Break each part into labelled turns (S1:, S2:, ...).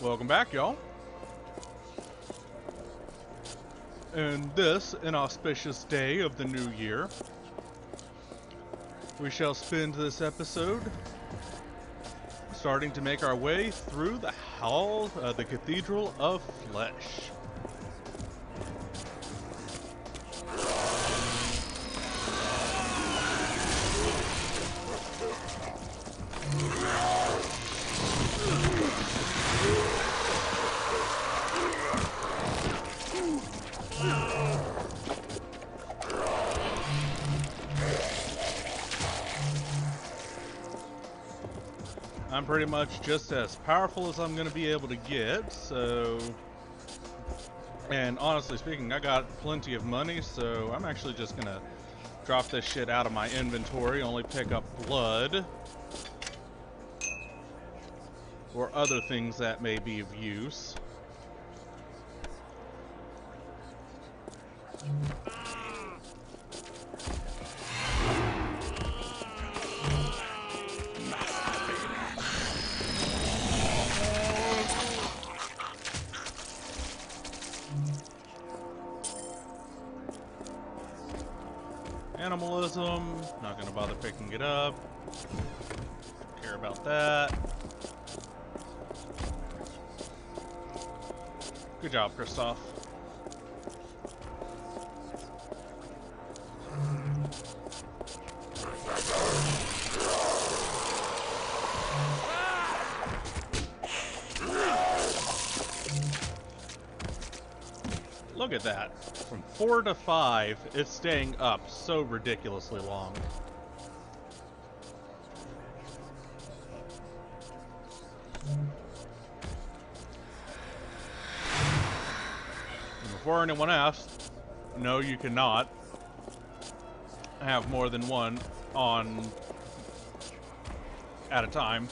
S1: Welcome back, y'all. And this inauspicious day of the new year, we shall spend this episode starting to make our way through the halls of the Cathedral of Flesh. I'm pretty much just as powerful as I'm going to be able to get, so... And honestly speaking, I got plenty of money, so I'm actually just going to drop this shit out of my inventory, only pick up blood. Or other things that may be of use. Animalism, not gonna bother picking it up. Don't care about that. Good job, Kristoff. Look at that. From 4 to 5, it's staying up so ridiculously long. And before anyone asks, no, you cannot have more than one on at a time.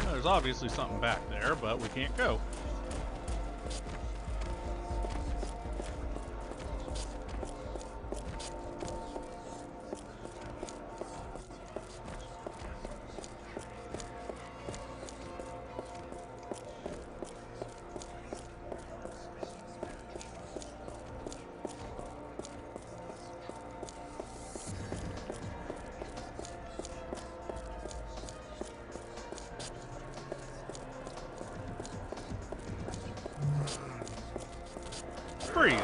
S1: There's obviously something back there, but we can't go. Freeze.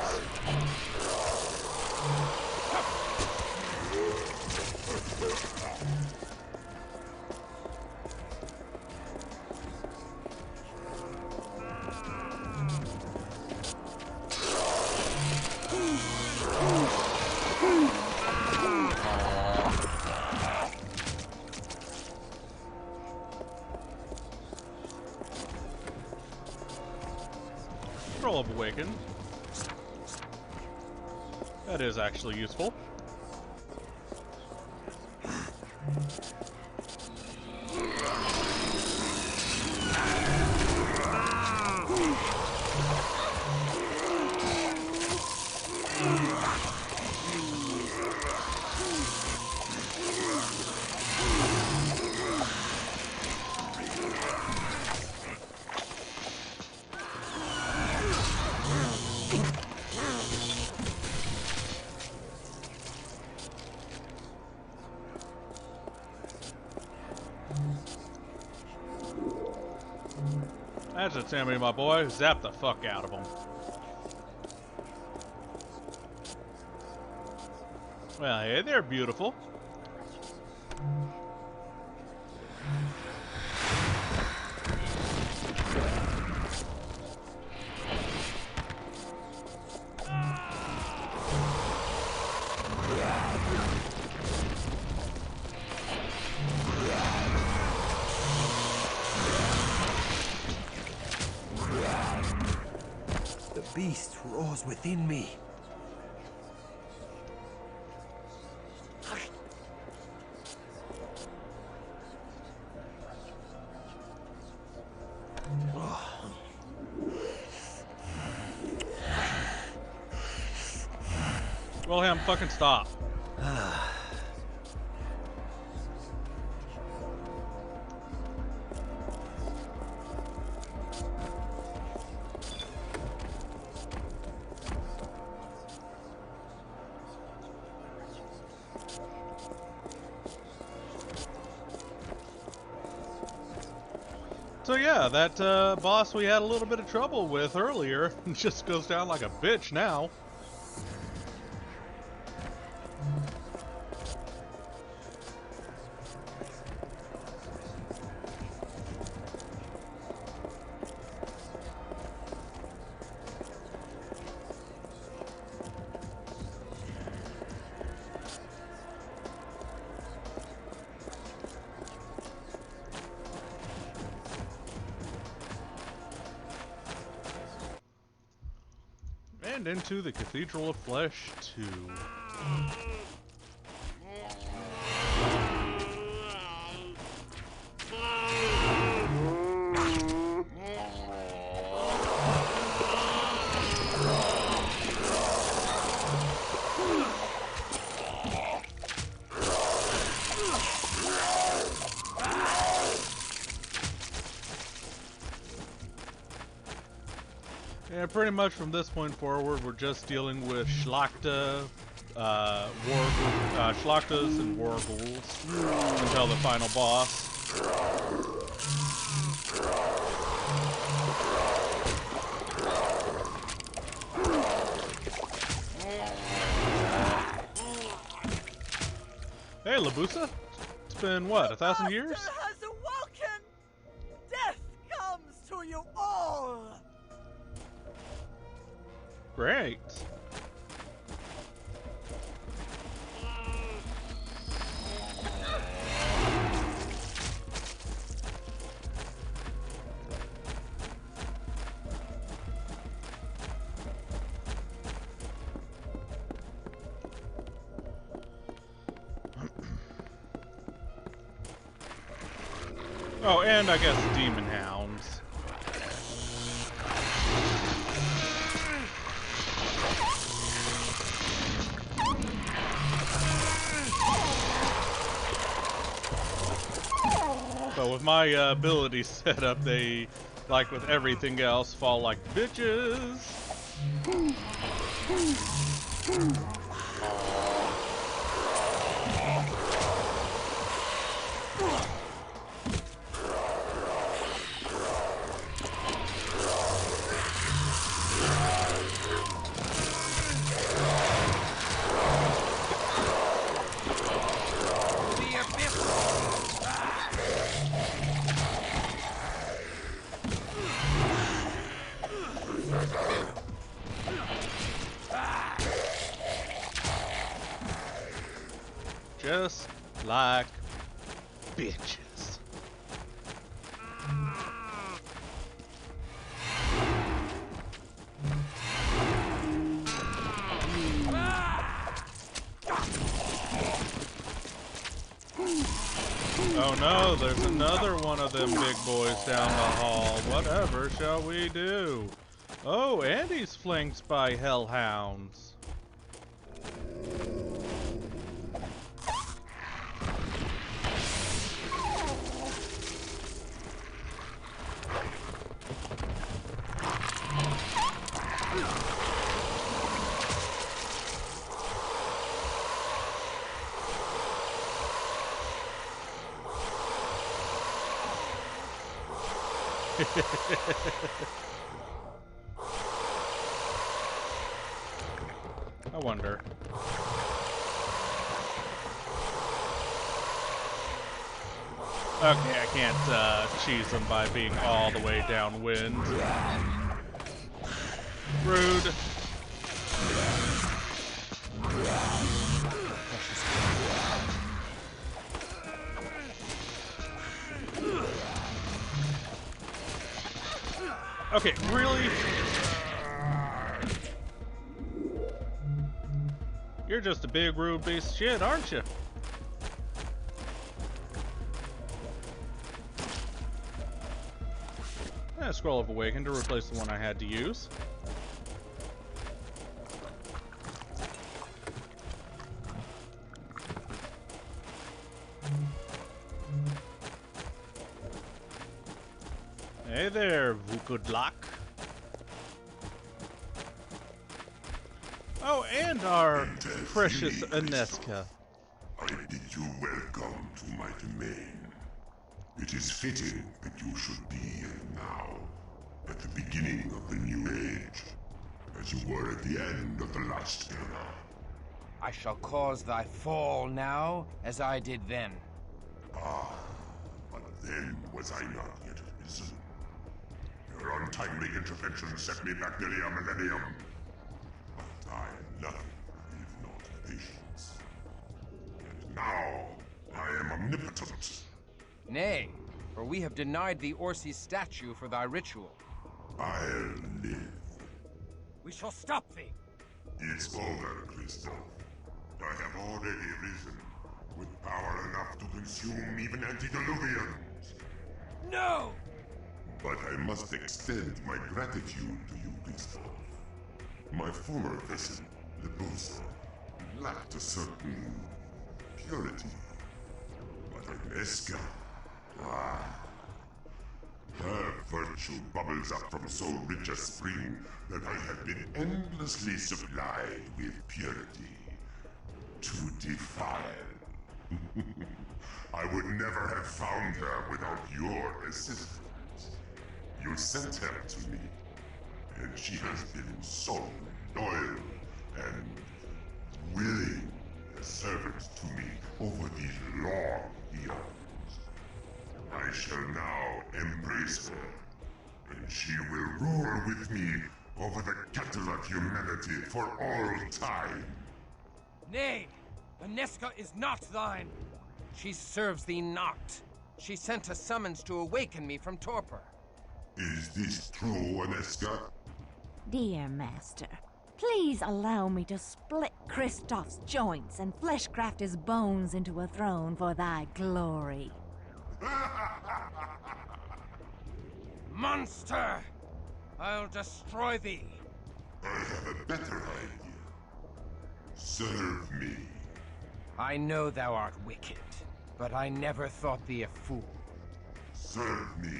S1: Scroll of Awaken. That is actually useful. That's a Timmy, my boy. Zap the fuck out of him. Well, hey there, beautiful.
S2: Beast roars within me.
S1: Wilhelm, fucking stop. So yeah, that boss we had a little bit of trouble with earlier just goes down like a bitch now. And into the Cathedral of Flesh 2. Yeah, pretty much from this point forward, we're just dealing with Schlachta, Schlachtas and Warghouls until the final boss. Hey, Labusa. It's been, what, 1,000 years?
S3: The master has awoken! Death comes to you all!
S1: Great. Oh, and I guess demon hounds. But with my ability set up, they, like with everything else, fall like bitches. Just like bitches. Oh no, there's another one of them big boys down the hall. Whatever shall we do? Oh, and he's flanked by hellhounds. I wonder. Okay, I can't cheese them by being all the way downwind. Rude. Okay, really? You're just a big rude piece of shit, aren't you? Scroll of Awaken to replace the one I had to use. Hey there, Vukodlak. Oh, and our precious Aneska.
S4: I bid you welcome to my domain. It is fitting that you should be here now, at the beginning of the new age, as you were at the end of the last era.
S5: I shall cause thy fall now, as I did then.
S4: Ah, but then was I not yet risen. Your untimely intervention set me back nearly a millennium. But I am nothing if not patience. And now, I am omnipotent.
S5: Nay, for we have denied the Orsi statue for thy ritual.
S4: I'll live.
S5: We shall stop thee.
S4: It's over, Crystal. I have already risen, with power enough to consume even antediluvians.
S5: No!
S4: But I must extend my gratitude to you, Crystal. My former vessel, Libusa, lacked a certain purity. But Aneska, her virtue bubbles up from so rich a spring that I have been endlessly supplied with purity to defile. I would never have found her without your assistance. You sent her to me, and she has been so loyal and willing a servant to me over these long eons. I shall now embrace her, and she will rule with me over the cattle of humanity for all time.
S5: Nay! Aneska is not thine! She serves thee not. She sent a summons to awaken me from torpor.
S4: Is this true, Aneska?
S6: Dear master, please allow me to split Kristoff's joints and fleshcraft his bones into a throne for thy glory.
S5: Monster! I'll destroy thee!
S4: I have a better idea. Serve me.
S5: I know thou art wicked, but I never thought thee a fool.
S4: Serve me.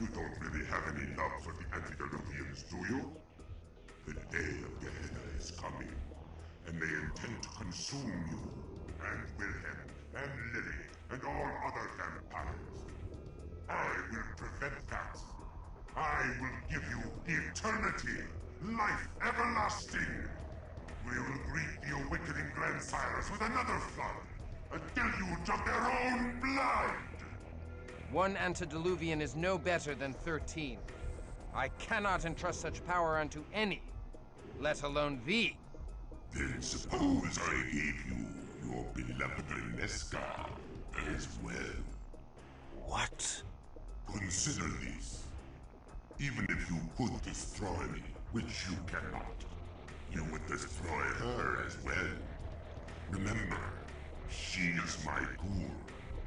S4: You don't really have any love for the antediluvians, do you? The day of Gehenna is coming, and they intend to consume you, and Wilhelm, and Lily, and all other vampires. I will prevent that. I will give you eternity, life everlasting. We will greet the awakening grandsires with another flood, until you drop their own blood!
S5: One antediluvian is no better than 13. I cannot entrust such power unto any, let alone thee.
S4: Then suppose I gave you your beloved Aneska as well.
S2: What?
S4: Consider this. Even if you could destroy me, which you cannot, you would destroy her as well. Remember, she is my ghoul,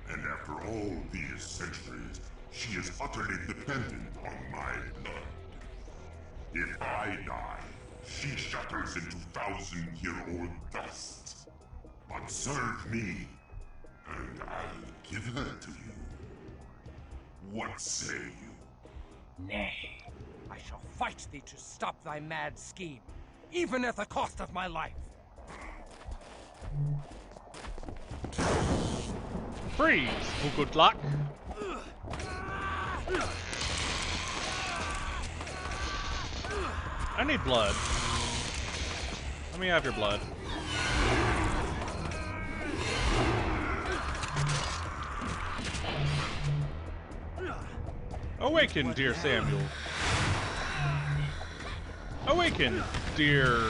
S4: and after all these centuries, she is utterly dependent on my blood. If I die, she shatters into thousand-year-old dust. But serve me, and I'll give her to you. What say you?
S5: Nay, I shall fight thee to stop thy mad scheme, even at the cost of my life.
S1: Freeze, Vukodlak. I need blood. Let me have your blood. Awaken, dear Samuel. Awaken, dear,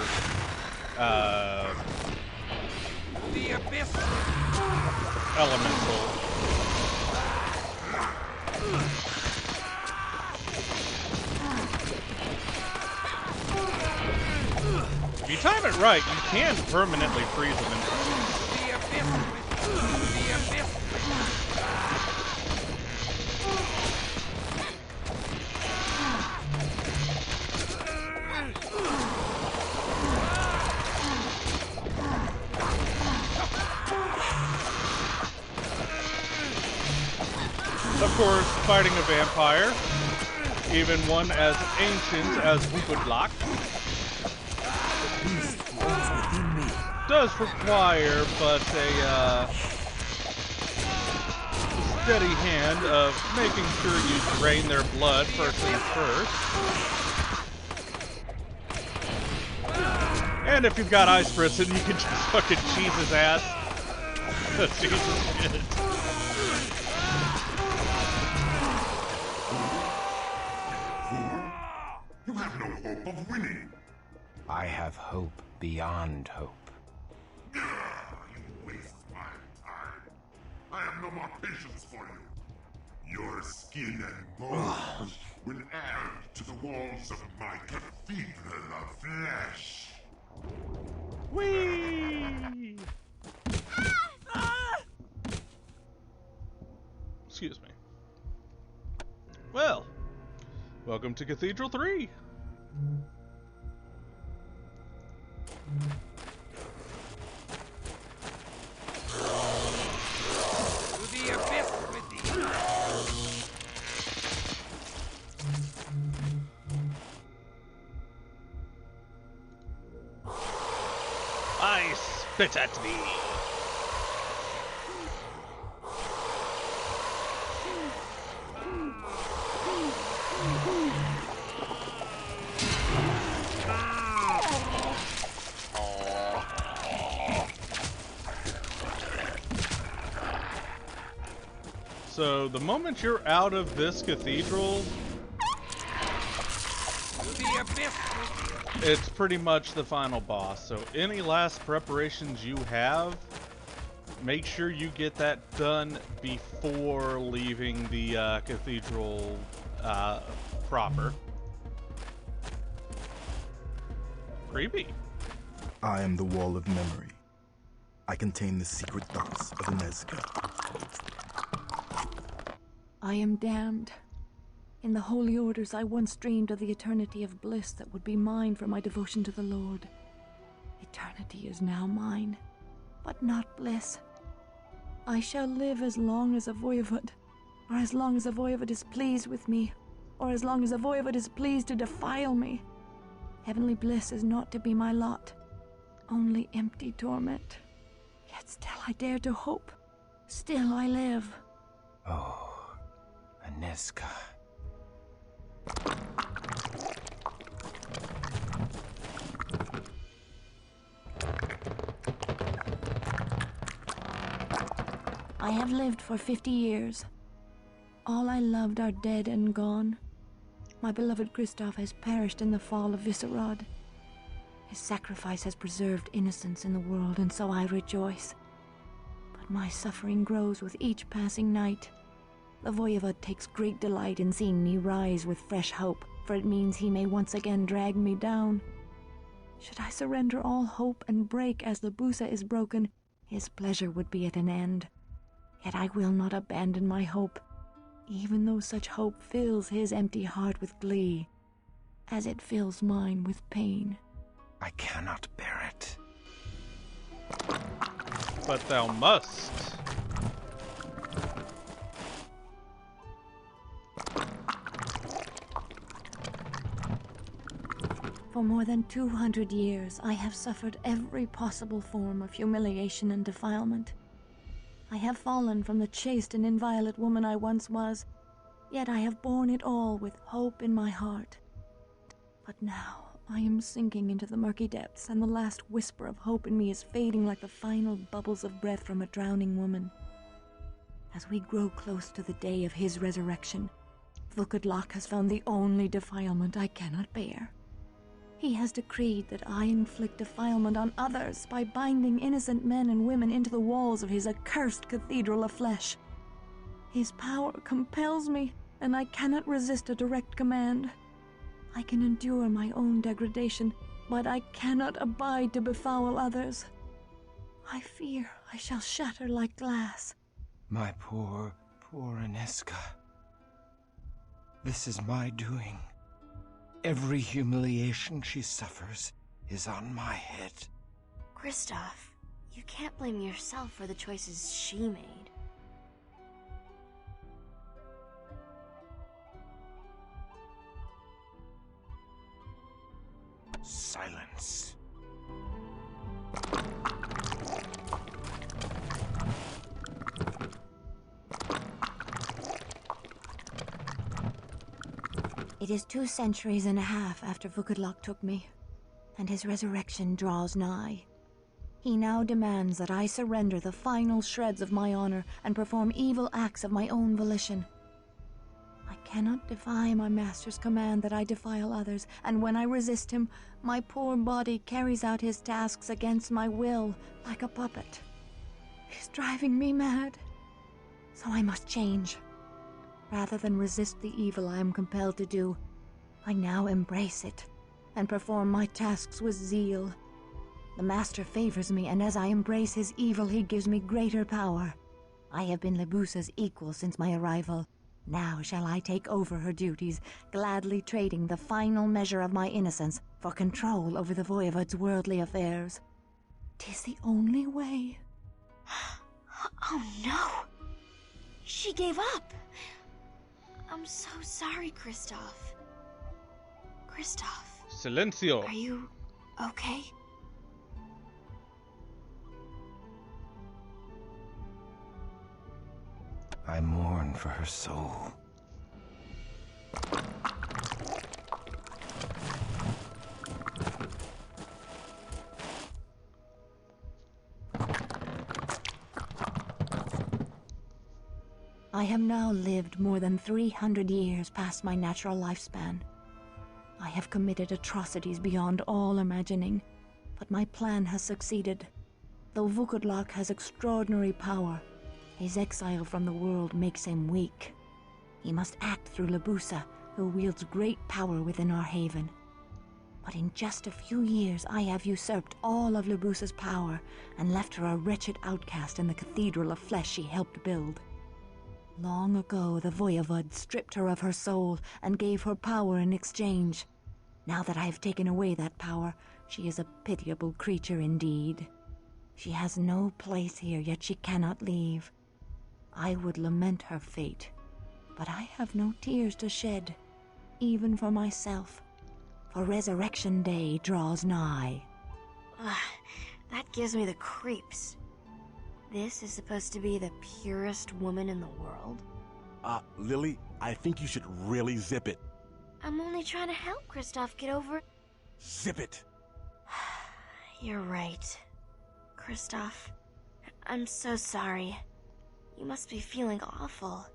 S5: The abyss!
S1: elemental. If you time it right, you can permanently freeze them in.
S5: The abyss! The abyss!
S1: Of course, fighting a vampire. even one as ancient as Vukodlak, does require but a steady hand of making sure you drain their blood first things first. And if you've got ice spritzing, you can just fucking cheese his ass. Jesus shit.
S4: You have no hope of winning.
S5: I have hope beyond hope.
S4: You waste my time. I have no more patience for you. Your skin and bones will add to the walls of my cathedral of flesh.
S1: Whee! Excuse me. Well, welcome to Cathedral 3.
S5: To the abyss with thee.
S1: I spit at thee. So the moment you're out of this cathedral,
S5: To the abyss with thee.
S1: it's pretty much the final boss. So any last preparations you have, make sure you get that done before leaving the cathedral proper. Creepy.
S2: I am the wall of memory. I contain the secret thoughts of Nezca.
S6: I am damned. In the holy orders, I once dreamed of the eternity of bliss that would be mine for my devotion to the Lord. Eternity is now mine, but not bliss. I shall live as long as a voivod, or as long as a voivod is pleased with me, or as long as a voivod is pleased to defile me. Heavenly bliss is not to be my lot, only empty torment. Yet still I dare to hope. Still I live.
S5: Oh, Aneska.
S6: I have lived for 50 years. All I loved are dead and gone. My beloved Kristoff has perished in the fall of Viscerad. His sacrifice has preserved innocence in the world, and so I rejoice. But my suffering grows with each passing night. The Voivod takes great delight in seeing me rise with fresh hope, for it means he may once again drag me down. Should I surrender all hope and break as the Busa is broken, his pleasure would be at an end. Yet I will not abandon my hope, even though such hope fills his empty heart with glee, as it fills mine with pain.
S5: I cannot bear it.
S1: But thou must.
S6: For more than 200 years, I have suffered every possible form of humiliation and defilement. I have fallen from the chaste and inviolate woman I once was, yet I have borne it all with hope in my heart. But now I am sinking into the murky depths, and the last whisper of hope in me is fading like the final bubbles of breath from a drowning woman. As we grow close to the day of his resurrection, Vukodlak has found the only defilement I cannot bear. He has decreed that I inflict defilement on others by binding innocent men and women into the walls of his accursed cathedral of flesh. His power compels me, and I cannot resist a direct command. I can endure my own degradation, but I cannot abide to befoul others. I fear I shall shatter like glass.
S5: My poor, poor Aneska. This is my doing. Every humiliation she suffers is on my head.
S7: Kristoff, you can't blame yourself for the choices she made.
S6: It is 2 centuries and a half after Vukodlak took me, and his resurrection draws nigh. He now demands that I surrender the final shreds of my honor and perform evil acts of my own volition. I cannot defy my master's command that I defile others, and when I resist him, my poor body carries out his tasks against my will, like a puppet. He's driving me mad, so I must change. Rather than resist the evil I am compelled to do, I now embrace it, and perform my tasks with zeal. The master favors me, and as I embrace his evil, he gives me greater power. I have been Lebusa's equal since my arrival. Now shall I take over her duties, gladly trading the final measure of my innocence for control over the Voivod's worldly affairs. 'Tis the only way.
S7: Oh no! She gave up! I'm so sorry, Kristoff. Kristoff,
S1: Silencio.
S7: are you okay?
S5: I mourn for her soul.
S6: I have now lived more than 300 years past my natural lifespan. I have committed atrocities beyond all imagining, but my plan has succeeded. Though Vukodlak has extraordinary power, his exile from the world makes him weak. He must act through Lebusa, who wields great power within our haven. But in just a few years I have usurped all of Lebusa's power and left her a wretched outcast in the cathedral of flesh she helped build. Long ago, the Voivod stripped her of her soul and gave her power in exchange. Now that I have taken away that power, she is a pitiable creature indeed. She has no place here, yet she cannot leave. I would lament her fate, but I have no tears to shed, even for myself, for Resurrection Day draws nigh.
S7: That gives me the creeps. This is supposed to be the purest woman in the world?
S8: Lily, I think you should really zip it.
S7: I'm only trying to help Kristoff get over...
S8: Zip it!
S7: You're right. Kristoff, I'm so sorry. You must be feeling awful.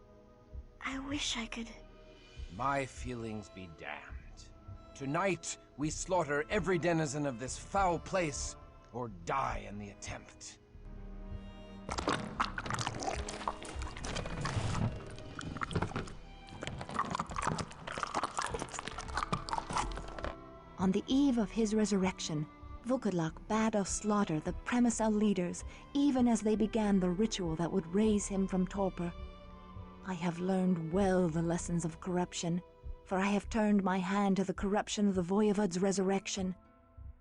S7: I wish I could...
S5: My feelings be damned. Tonight, we slaughter every denizen of this foul place, or die in the attempt.
S6: On the eve of his resurrection, Vukodlak bade us slaughter the Premisel leaders, even as they began the ritual that would raise him from torpor. I have learned well the lessons of corruption, for I have turned my hand to the corruption of the Voivod's resurrection.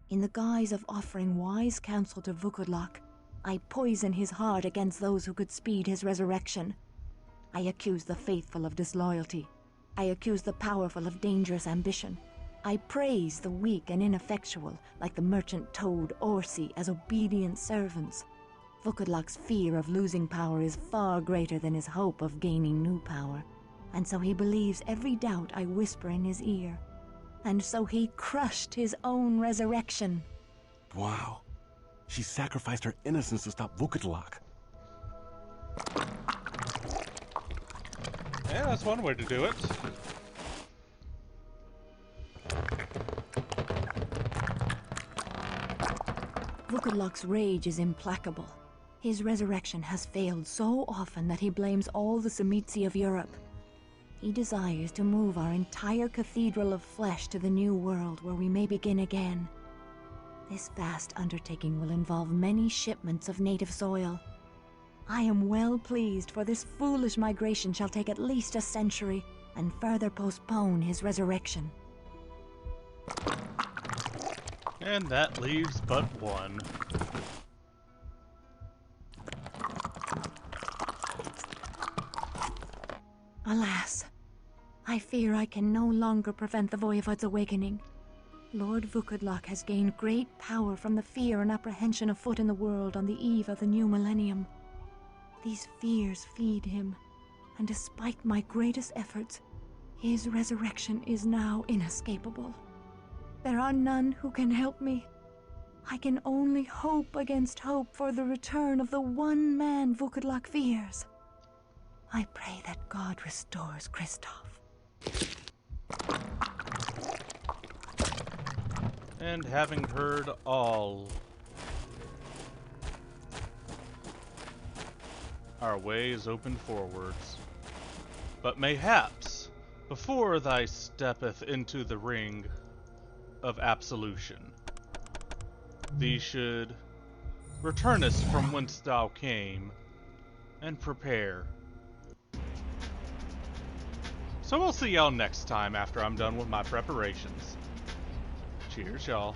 S6: In the guise of offering wise counsel to Vukodlak, I poison his heart against those who could speed his resurrection. I accuse the faithful of disloyalty. I accuse the powerful of dangerous ambition. I praise the weak and ineffectual, like the merchant toad Orsi, as obedient servants. Vukodlak's fear of losing power is far greater than his hope of gaining new power, and so he believes every doubt I whisper in his ear. And so he crushed his own resurrection.
S8: Wow. She sacrificed her innocence to stop Vukodlak.
S1: Yeah, that's one way to do it.
S6: Vukodlak's rage is implacable. His resurrection has failed so often that he blames all the Tzimisce of Europe. He desires to move our entire cathedral of flesh to the new world where we may begin again. This vast undertaking will involve many shipments of native soil. I am well pleased, for this foolish migration shall take at least a century and further postpone his resurrection.
S1: And that leaves but one.
S6: Alas, I fear I can no longer prevent the Voivod's awakening. Lord Vukodlak has gained great power from the fear and apprehension afoot in the world on the eve of the new millennium. These fears feed him, and despite my greatest efforts, His resurrection is now inescapable. There are none who can help me. I can only hope against hope for the return of the one man Vukodlak fears. I pray that God restores Kristoff.
S1: And having heard all, our way is open forwards. But mayhaps, before thy steppeth into the ring of absolution, thee should returnest from whence thou came, and prepare. So we'll see y'all next time after I'm done with my preparations. Cheers, y'all.